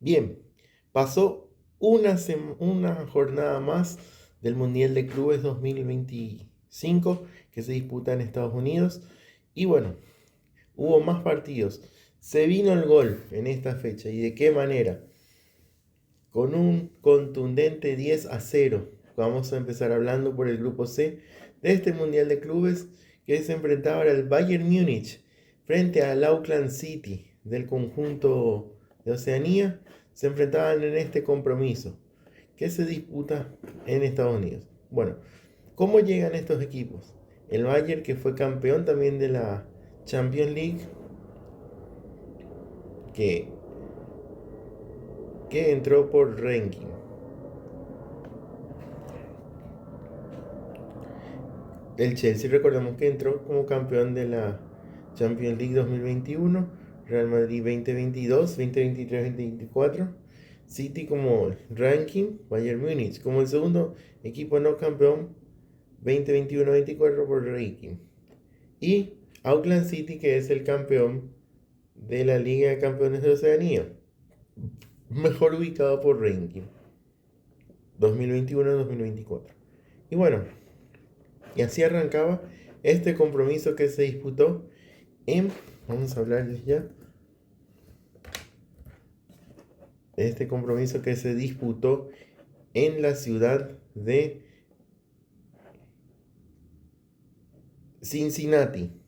Bien, pasó una jornada más del Mundial de Clubes 2025 que se disputa en Estados Unidos. Y bueno, hubo más partidos. Se vino el gol en esta fecha. ¿Y de qué manera? Con un contundente 10-0. Vamos a empezar hablando por el grupo C de este Mundial de Clubes que se enfrentaba al Bayern Múnich frente al Auckland City del conjunto de Oceanía. Se enfrentaban en este compromiso que se disputa en Estados Unidos. Bueno, ¿cómo llegan estos equipos? El Bayern, que fue campeón también de la Champions League, que, que entró por ranking. El Chelsea, recordemos que entró como campeón de la Champions League 2021, Real Madrid 2022, 2023, 2024, City como ranking, Bayern Múnich como el segundo equipo no campeón 2021-24 por ranking, y Auckland City, que es el campeón de la Liga de Campeones de Oceanía, mejor ubicado por ranking 2021-2024. Y bueno, y así arrancaba este compromiso que se disputó en, vamos a hablarles ya, este compromiso que se disputó en la ciudad de Cincinnati,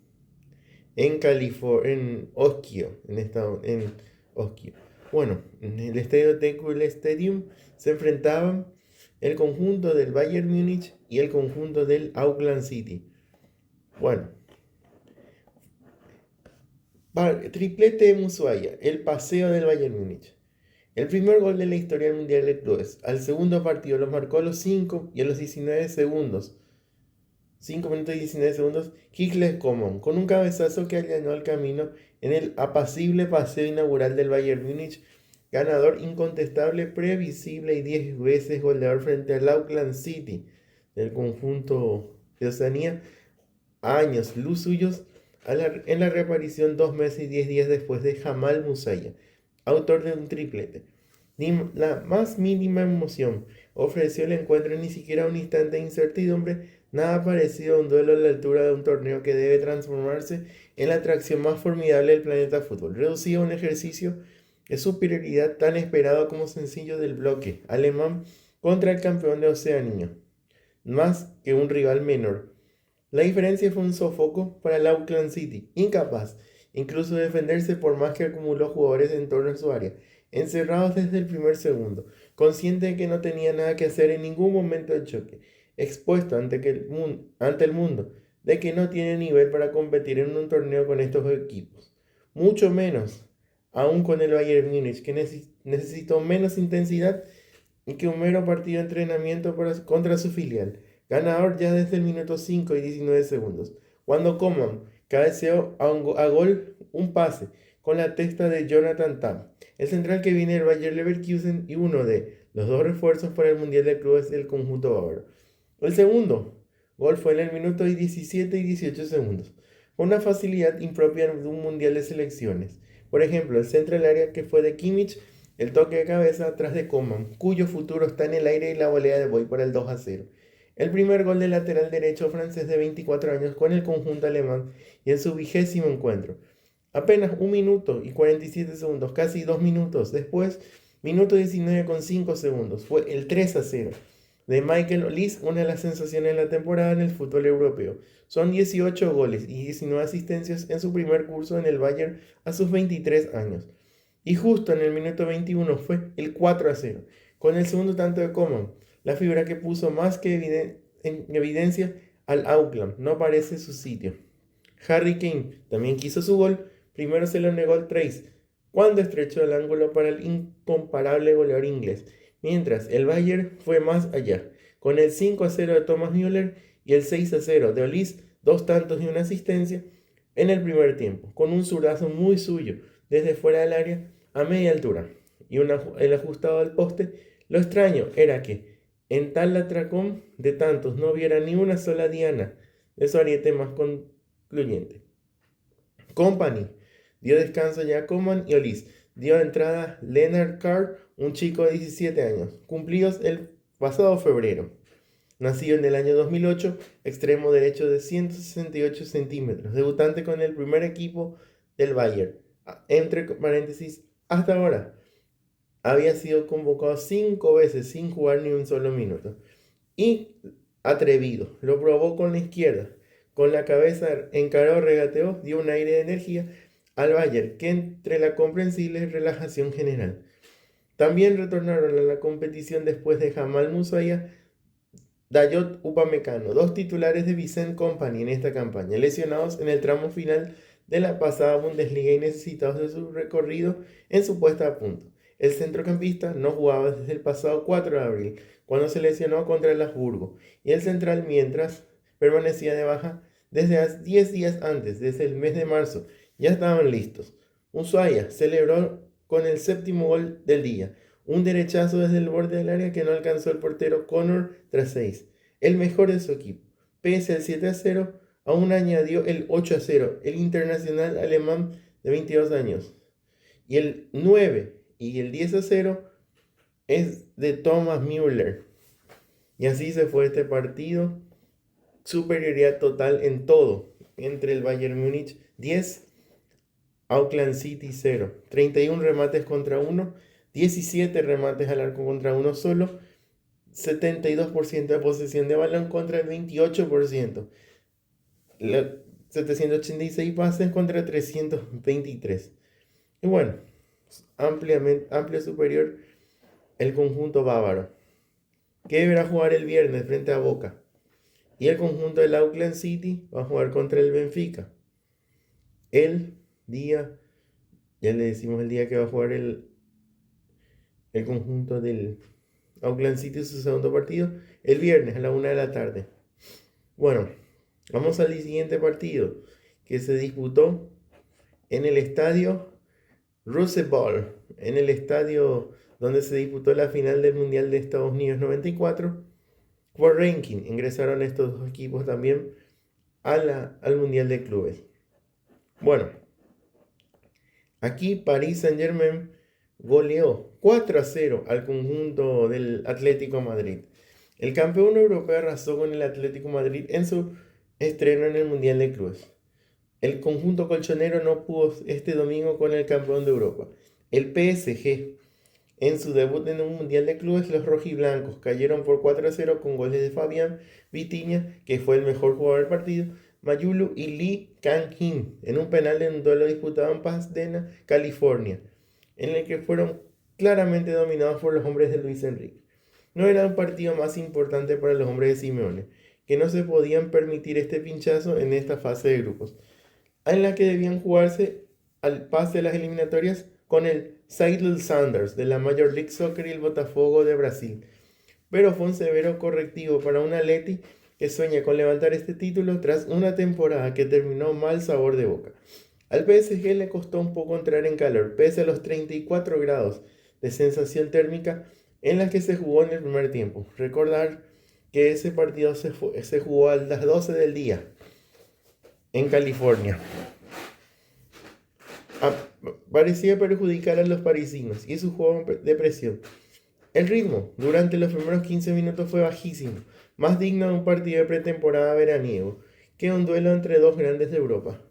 en California, en Ohio, en Ohio. Bueno, en el estadio TQL Stadium se enfrentaban el conjunto del Bayern Múnich y el conjunto del Auckland City. Bueno, triplete de Mushuaia, el paseo del Bayern Múnich. El primer gol de la historia del Mundial de Clubes. Al segundo partido lo marcó a los 5 y a los 19 segundos. 5 minutos y 19 segundos, Kingsley Coman, con un cabezazo que allanó el camino en el apacible paseo inaugural del Bayern Múnich, ganador incontestable, previsible y 10 veces goleador frente al Auckland City del conjunto de Oceanía, años luz suyos en la reaparición 2 meses y 10 días después de Jamal Musiala, autor de un triplete. Ni la más mínima emoción ofreció el encuentro, ni siquiera un instante de incertidumbre, nada parecido a un duelo a la altura de un torneo que debe transformarse en la atracción más formidable del planeta fútbol, reducido a un ejercicio de superioridad tan esperado como sencillo del bloque alemán contra el campeón de Oceanía, más que un rival menor. La diferencia fue un sofoco para el Auckland City, incapaz incluso de defenderse por más que acumuló jugadores en torno a su área, encerrados desde el primer segundo, consciente de que no tenía nada que hacer en ningún momento del choque, expuesto ante el mundo, de que no tiene nivel para competir en un torneo con estos equipos, mucho menos aún con el Bayern Múnich, que necesitó menos intensidad y que un mero partido de entrenamiento contra su filial, ganador ya desde el minuto 5 y 19 segundos, cuando Coman cabeceó a gol un pase con la testa de Jonathan Tah, el central que viene del Bayer Leverkusen y uno de los dos refuerzos para el Mundial de Clubes del conjunto bávaro. El segundo gol fue en el minuto 17 y 18 segundos, con una facilidad impropia de un Mundial de selecciones. Por ejemplo, el centro del área que fue de Kimmich, el toque de cabeza atrás de Coman, cuyo futuro está en el aire, y la volea de Boy para el 2-0. El primer gol del lateral derecho francés de 24 años con el conjunto alemán y en su 20º encuentro. Apenas 1 minuto y 47 segundos, casi 2 minutos después, minuto 19 con 5 segundos, fue el 3-0 de Michael Olise, una de las sensaciones de la temporada en el fútbol europeo. Son 18 goles y 19 asistencias en su primer curso en el Bayern a sus 23 años. Y justo en el minuto 21 fue el 4-0, con el segundo tanto de Coman, la figura que puso más que en evidencia al Auckland. No aparece su sitio. Harry Kane también quiso su gol, primero se lo negó el Trace, cuando estrechó el ángulo para el incomparable goleador inglés, mientras el Bayern fue más allá, con el 5-0 de Thomas Müller y el 6-0 de Olise, 2 tantos y una asistencia en el primer tiempo, con un zurdazo muy suyo desde fuera del área a media altura y el ajustado al poste. Lo extraño era que en tal atracón de tantos no hubiera ni una sola diana de su ariete más concluyente. Company dio descanso ya a Coman y Olise, dio entrada Leonard Carr, un chico de 17 años, cumplidos el pasado febrero. Nacido en el año 2008, extremo derecho de 168 centímetros, debutante con el primer equipo del Bayern. Entre paréntesis, hasta ahora había sido convocado 5 veces sin jugar ni un solo minuto. Y atrevido, lo probó con la izquierda, con la cabeza encaró, regateó, dio un aire de energía al Bayern, que entre la comprensible relajación general. También retornaron a la competición después de Jamal Musiala, Dayot Upamecano, dos titulares de Vicent Kompany en esta campaña, lesionados en el tramo final de la pasada Bundesliga y necesitados de su recorrido en su puesta a punto. El centrocampista no jugaba desde el pasado 4 de abril, cuando se lesionó contra el Habsburgo, y el central mientras permanecía de baja desde 10 días antes, desde el mes de marzo. Ya estaban listos. Ushuaia celebró con el séptimo gol del día, un derechazo desde el borde del área que no alcanzó el portero Connor tras 6, el mejor de su equipo. Pese al 7-0, aún añadió el 8-0, el internacional alemán de 22 años. Y el 9 y el 10-0 es de Thomas Müller. Y así se fue este partido. Superioridad total en todo. Entre el Bayern Múnich 10, Auckland City 0. 31 remates contra 1, 17 remates al arco contra 1 solo, 72% de posesión de balón contra el 28%. 786 pases contra 323. Y bueno, amplio superior el conjunto bávaro, que deberá jugar el viernes frente a Boca. Y el conjunto del Auckland City va a jugar contra el Benfica. El día, ya le decimos el día que va a jugar el conjunto del Auckland City su segundo partido, el viernes a la 1 de la tarde. Bueno, vamos al siguiente partido, que se disputó en el estadio Roosevelt, en el estadio donde se disputó la final del Mundial de Estados Unidos 94. Por ranking ingresaron estos dos equipos también al Mundial de Clubes. Bueno, aquí Paris Saint-Germain goleó 4-0 al conjunto del Atlético Madrid. El campeón europeo arrasó con el Atlético Madrid en su estreno en el Mundial de Clubes. El conjunto colchonero no pudo este domingo con el campeón de Europa, el PSG. En su debut en un Mundial de Clubes, los rojiblancos cayeron por 4-0 con goles de Fabián Vitinha, que fue el mejor jugador del partido, Mayulu y Lee Kang-in, en un penal en un duelo disputado en Pasadena, California, en el que fueron claramente dominados por los hombres de Luis Enrique. No era un partido más importante para los hombres de Simeone, que no se podían permitir este pinchazo en esta fase de grupos, en la que debían jugarse al pase de las eliminatorias con el Seattle Sounders de la Major League Soccer y el Botafogo de Brasil. Pero fue un severo correctivo para un Atleti que sueña con levantar este título tras una temporada que terminó mal sabor de boca. Al PSG le costó un poco entrar en calor, pese a los 34 grados de sensación térmica en las que se jugó en el primer tiempo. Recordar que ese partido se jugó a las 12 del día en California. Parecía perjudicar a los parisinos y su juego de presión. El ritmo durante los primeros 15 minutos fue bajísimo, más digno de un partido de pretemporada veraniego que un duelo entre dos grandes de Europa.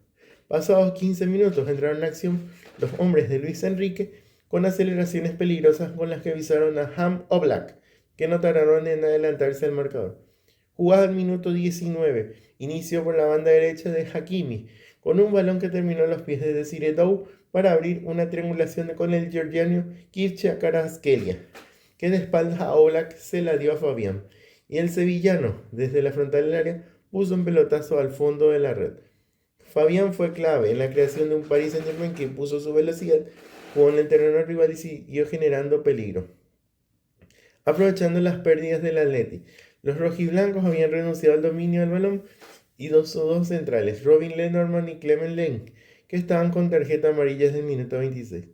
Pasados 15 minutos entraron en acción los hombres de Luis Enrique con aceleraciones peligrosas con las que avisaron a Ham Oblak, que no tardaron en adelantarse al marcador. Jugada al minuto 19, inició por la banda derecha de Hakimi, con un balón que terminó a los pies de Desire Dow para abrir una triangulación con el georgiano Kircha Kvaratskhelia, que de espaldas a Oblak se la dio a Fabián, y el sevillano, desde la frontal del área, puso un pelotazo al fondo de la red. Fabián fue clave en la creación de un Paris Saint-Germain que puso su velocidad, jugó en el terreno rival y siguió generando peligro. Aprovechando las pérdidas del Atleti, los rojiblancos habían renunciado al dominio del balón y dos centrales, Robin Lenormand y Clement Leng, que estaban con tarjeta amarilla desde el minuto 26.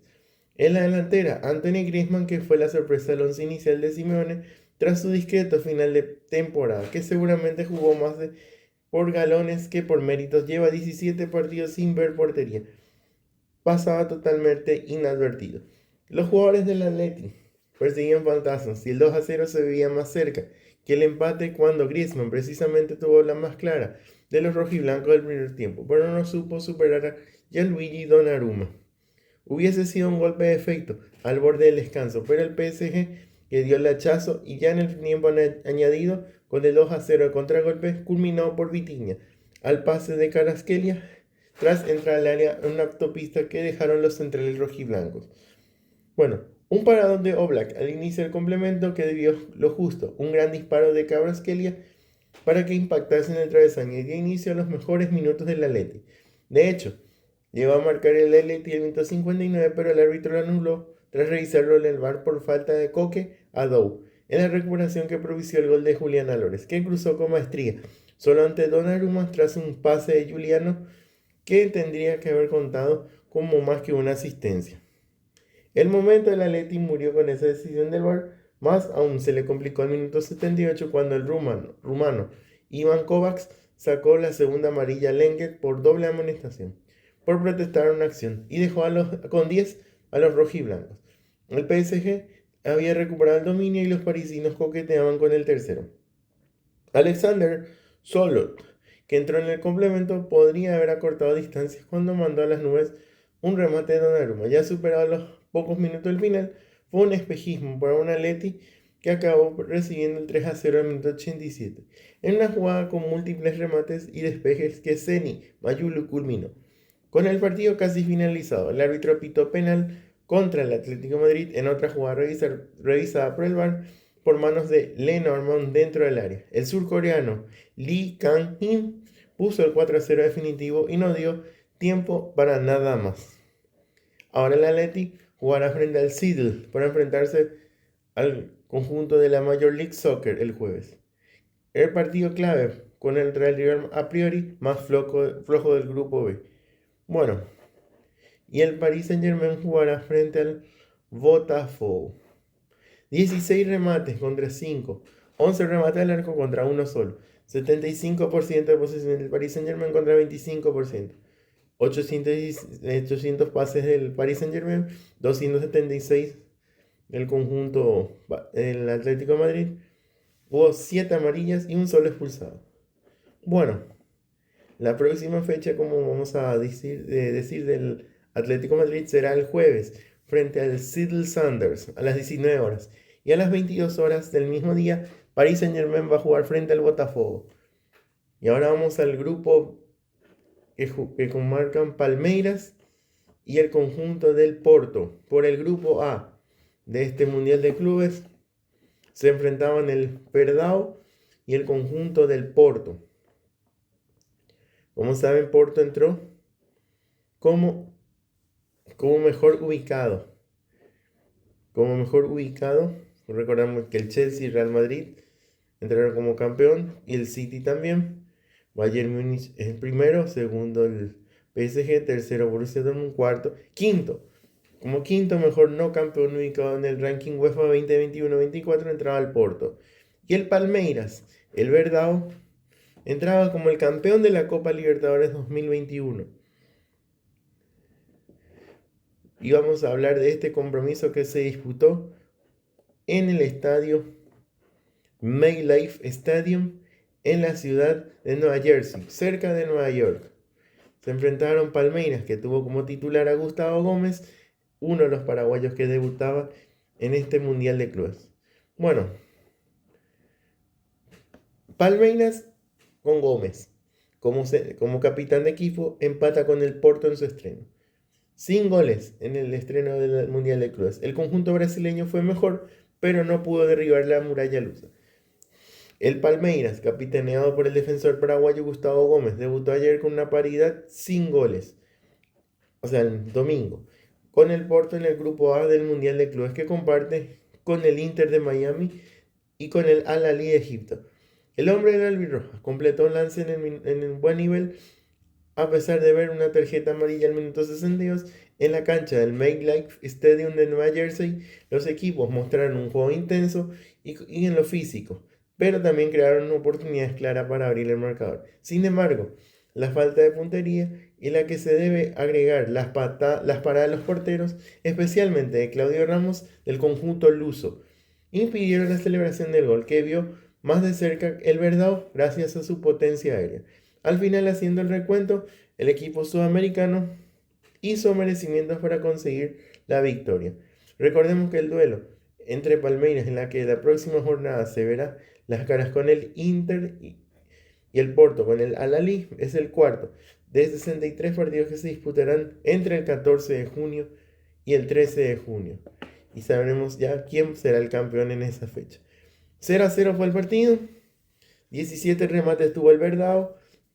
En la delantera, Anthony Griezmann, que fue la sorpresa del once inicial de Simeone tras su discreto final de temporada, que seguramente jugó más por galones que por méritos, lleva 17 partidos sin ver portería. pasaba totalmente inadvertido. Los jugadores del Atleti perseguían fantasmas y el 2-0 se veía más cerca que el empate cuando Griezmann precisamente tuvo la más clara de los rojiblancos del primer tiempo, pero no supo superar a Gianluigi Donnarumma. Hubiese sido un golpe de efecto al borde del descanso, pero el PSG que dio el hachazo y ya en el tiempo añadido con el 2-0 de contragolpe culminado por Vitinha al pase de Kvaratskhelia tras entrar al área en una autopista que dejaron los centrales rojiblancos. Bueno, un paradón de Oblak al inicio del complemento que debió lo justo, un gran disparo de Kvaratskhelia para que impactase en el travesaño y dio inicio a los mejores minutos del Atleti. De hecho, llegó a marcar el Atleti el minuto 59, pero el árbitro lo anuló tras revisarlo en el VAR por falta de Coque a Dou, en la recuperación que propició el gol de Julián Álvarez, que cruzó con maestría, solo ante Donnarumma tras un pase de Giuliano que tendría que haber contado como más que una asistencia. El momento del Atleti murió con esa decisión del VAR, más aún se le complicó al minuto 78 cuando el rumano Ivan Kovacs sacó la segunda amarilla a Lenglet por doble amonestación por protestar una acción y dejó con 10 a los rojiblancos. El PSG había recuperado el dominio y los parisinos coqueteaban con el tercero. Alexander Sørloth, que entró en el complemento, podría haber acortado distancias cuando mandó a las nubes un remate de Donnarumma. Ya superado los pocos minutos del final, fue un espejismo para un Atleti que acabó recibiendo el 3-0 al minuto 87, en una jugada con múltiples remates y despejes que Zeni Mayulu culminó. Con el partido casi finalizado, el árbitro pitó penal contra el Atlético de Madrid en otra jugada revisada por el VAR por manos de Lenormand dentro del área. El surcoreano Lee Kang-in puso el 4-0 definitivo y no dio tiempo para nada más. Ahora el Atleti jugará frente al Seattle para enfrentarse al conjunto de la Major League Soccer el jueves. El partido clave con el Real rival a priori más flojo del grupo B. Bueno, y el Paris Saint-Germain jugará frente al Botafogo. 16 remates contra 5, 11 remates al arco contra uno solo, 75% de posesión del Paris Saint-Germain contra 25%, 800 pases del Paris Saint-Germain, 276 del conjunto del Atlético de Madrid. Hubo 7 amarillas y un solo expulsado. Bueno, la próxima fecha, como vamos a decir del Atlético de Madrid, será el jueves frente al Seattle Sounders a las 19 horas. Y a las 22 horas del mismo día, Paris Saint-Germain va a jugar frente al Botafogo. Y ahora vamos al grupo que conmarcan Palmeiras y el conjunto del Porto. Por el grupo A de este Mundial de Clubes se enfrentaban el Perdao y el conjunto del Porto. Como saben, Porto entró como mejor ubicado. Como mejor ubicado, recordamos que el Chelsea y Real Madrid entraron como campeón y el City también. Bayern Múnich es el primero, segundo el PSG, tercero Borussia Dortmund, cuarto, quinto. Como quinto mejor no campeón ubicado en el ranking UEFA 2021-24 entraba el Porto. Y el Palmeiras, el Verdao, entraba como el campeón de la Copa Libertadores 2021. Y vamos a hablar de este compromiso que se disputó en el estadio MetLife Stadium en la ciudad de Nueva Jersey, cerca de Nueva York. Se enfrentaron Palmeiras, que tuvo como titular a Gustavo Gómez, uno de los paraguayos que debutaba en este Mundial de Clubes. Bueno, Palmeiras con Gómez como capitán de equipo empata con el Porto en su estreno. Sin goles en el estreno del Mundial de Clubes. El conjunto brasileño fue mejor, pero no pudo derribar la muralla lusa. El Palmeiras, capitaneado por el defensor paraguayo Gustavo Gómez, debutó ayer con una paridad sin goles. O sea, el domingo. Con el Porto en el grupo A del Mundial de Clubes que comparte con el Inter de Miami y con el Al-Ahly de Egipto. El hombre del albirroja completó un lance en el buen nivel a pesar de ver una tarjeta amarilla al minuto 62 en la cancha del MetLife Stadium de Nueva Jersey. Los equipos mostraron un juego intenso y en lo físico, pero también crearon oportunidades claras para abrir el marcador. Sin embargo, la falta de puntería y la que se debe agregar las paradas de los porteros, especialmente de Claudio Ramos del conjunto luso, impidieron la celebración del gol que vio más de cerca el Verdão gracias a su potencia aérea. Al final, haciendo el recuento, el equipo sudamericano hizo merecimientos para conseguir la victoria. Recordemos que el duelo entre Palmeiras, en la que la próxima jornada se verá las caras con el Inter y el Porto con el Al-Ahly, es el cuarto de 63 partidos que se disputarán entre el 14 de junio y el 13 de junio. Y sabremos ya quién será el campeón en esa fecha. 0-0 fue el partido, 17 remates tuvo el Verdão,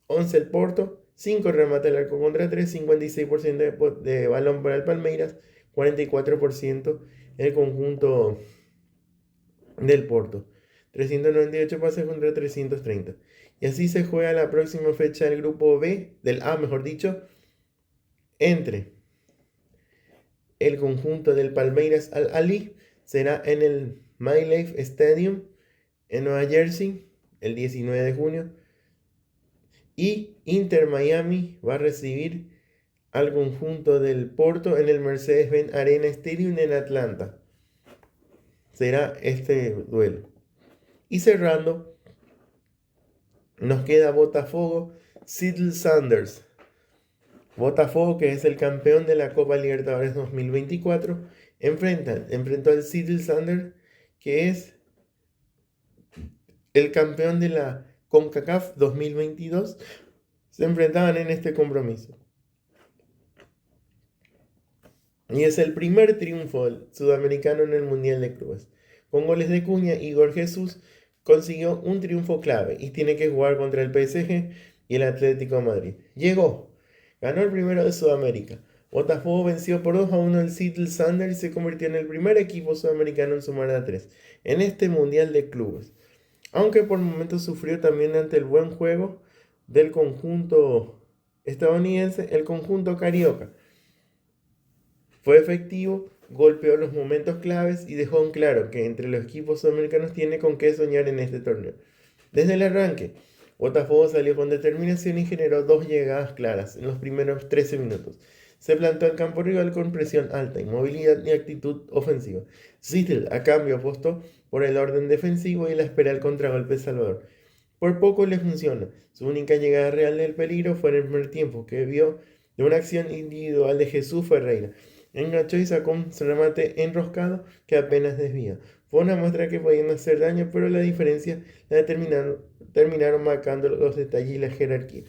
11 el Porto, 5 remates al arco contra 3, 56% de balón para el Palmeiras, 44% el conjunto del Porto, 398 pases contra 330. Y así se juega la próxima fecha del grupo B, del A mejor dicho, entre el conjunto del Palmeiras Al-Ahly, será en el MetLife Stadium en Nueva Jersey el 19 de junio, y Inter Miami va a recibir al conjunto del Porto en el Mercedes-Benz Arena Stadium en Atlanta. Será este duelo. Y cerrando, nos queda Botafogo, Seattle Sounders. Botafogo, que es el campeón de la Copa Libertadores 2024, enfrentó al Seattle Sounders, que es el campeón de la CONCACAF 2022. Se enfrentaban en este compromiso. Y es el primer triunfo sudamericano en el Mundial de Clubes. Con goles de Cuña, Igor Jesús consiguió un triunfo clave y tiene que jugar contra el PSG y el Atlético de Madrid. Llegó, ganó el primero de Sudamérica. Botafogo venció por 2-1 al Seattle Sounders y se convirtió en el primer equipo sudamericano en sumar a 3 en este Mundial de Clubes. Aunque por momentos sufrió también ante el buen juego del conjunto estadounidense, el conjunto carioca fue efectivo, golpeó los momentos claves y dejó en claro que entre los equipos sudamericanos tiene con qué soñar en este torneo. Desde el arranque, Botafogo salió con determinación y generó 2 llegadas claras en los primeros 13 minutos. Se plantó al campo rival con presión alta, inmovilidad y actitud ofensiva. Seattle, a cambio, apostó por el orden defensivo y la espera al contragolpe Salvador. Por poco le funciona. Su única llegada real del peligro fue en el primer tiempo, que vio de una acción individual de Jesús Ferreira. Enganchó y sacó un remate enroscado que apenas desvía. Fue una muestra que podían hacer daño, pero la diferencia la terminaron marcando los detalles y la jerarquía.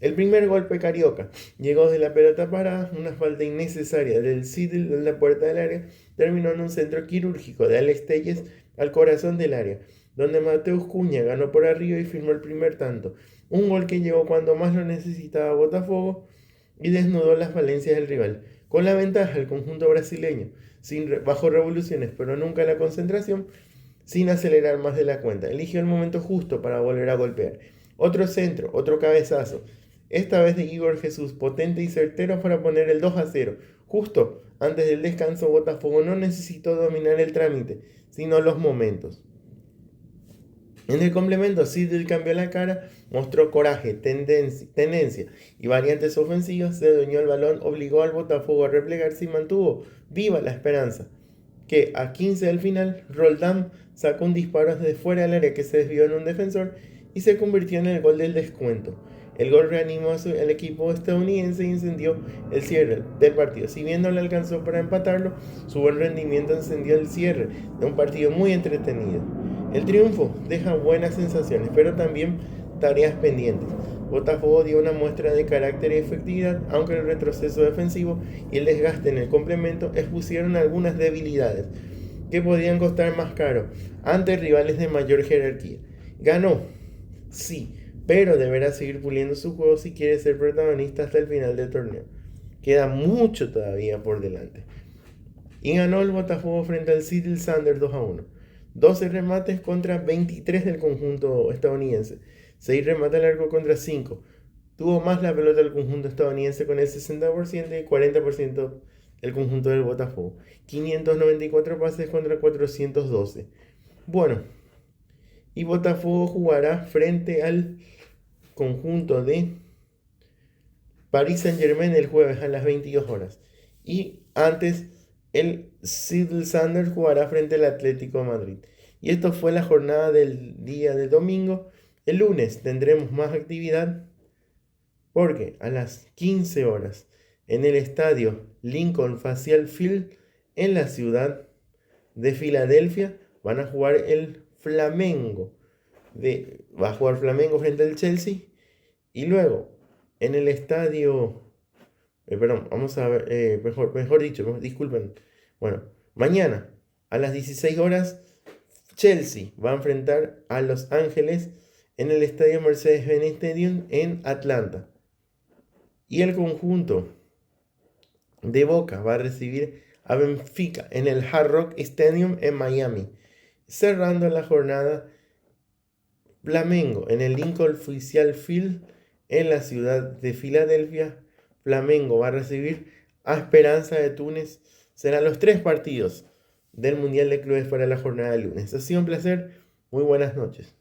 El primer golpe carioca llegó de la pelota parada, una falta innecesaria del Seattle en la puerta del área, terminó en un centro quirúrgico de Alex Telles al corazón del área, donde Mateus Cunha ganó por arriba y firmó el primer tanto. Un gol que llegó cuando más lo necesitaba Botafogo y desnudó las falencias del rival. Con la ventaja el conjunto brasileño, bajo revoluciones, pero nunca la concentración, sin acelerar más de la cuenta. Eligió el momento justo para volver a golpear. Otro centro, otro cabezazo. Esta vez de Igor Jesús, potente y certero para poner el 2-0. Justo antes del descanso, Botafogo no necesitó dominar el trámite, sino los momentos. En el complemento, Seattle cambió la cara, mostró coraje, tendencia y variantes ofensivas, se adueñó el balón, obligó al Botafogo a replegarse y mantuvo viva la esperanza, que a 15 del final, Roldán sacó un disparo desde fuera del área que se desvió en un defensor y se convirtió en el gol del descuento. El gol reanimó al equipo estadounidense y encendió el cierre del partido. Si bien no le alcanzó para empatarlo, su buen rendimiento encendió el cierre de un partido muy entretenido. El triunfo deja buenas sensaciones, pero también tareas pendientes. Botafogo dio una muestra de carácter y efectividad, aunque el retroceso defensivo y el desgaste en el complemento expusieron algunas debilidades que podían costar más caro ante rivales de mayor jerarquía. Ganó, sí, pero deberá seguir puliendo su juego si quiere ser protagonista hasta el final del torneo. Queda mucho todavía por delante. Y ganó el Botafogo frente al Seattle Sounders 2-1. 12 remates contra 23 del conjunto estadounidense. 6 remates al arco contra 5. Tuvo más la pelota del conjunto estadounidense con el 60% y 40% del conjunto del Botafogo. 594 pases contra 412. Bueno, y Botafogo jugará frente al conjunto de Paris Saint-Germain el jueves a las 22 horas. Y antes, el Seattle Sounders jugará frente al Atlético de Madrid. Y esto fue la jornada del día de domingo. El lunes tendremos más actividad porque a las 15 horas en el estadio Lincoln Financial Field en la ciudad de Filadelfia van a jugar el Flamengo. Va a jugar Flamengo frente al Chelsea. Y luego en el estadio, perdón, vamos a ver, mejor dicho, disculpen. Bueno, mañana a las 16 horas Chelsea va a enfrentar a Los Ángeles en el estadio Mercedes-Benz Stadium en Atlanta. Y el conjunto de Boca va a recibir a Benfica en el Hard Rock Stadium en Miami. Cerrando la jornada, Flamengo en el Lincoln Financial Field en la ciudad de Filadelfia. Flamengo va a recibir a Esperanza de Túnez. Serán los 3 partidos del Mundial de Clubes para la jornada de lunes. Ha sido un placer. Muy buenas noches.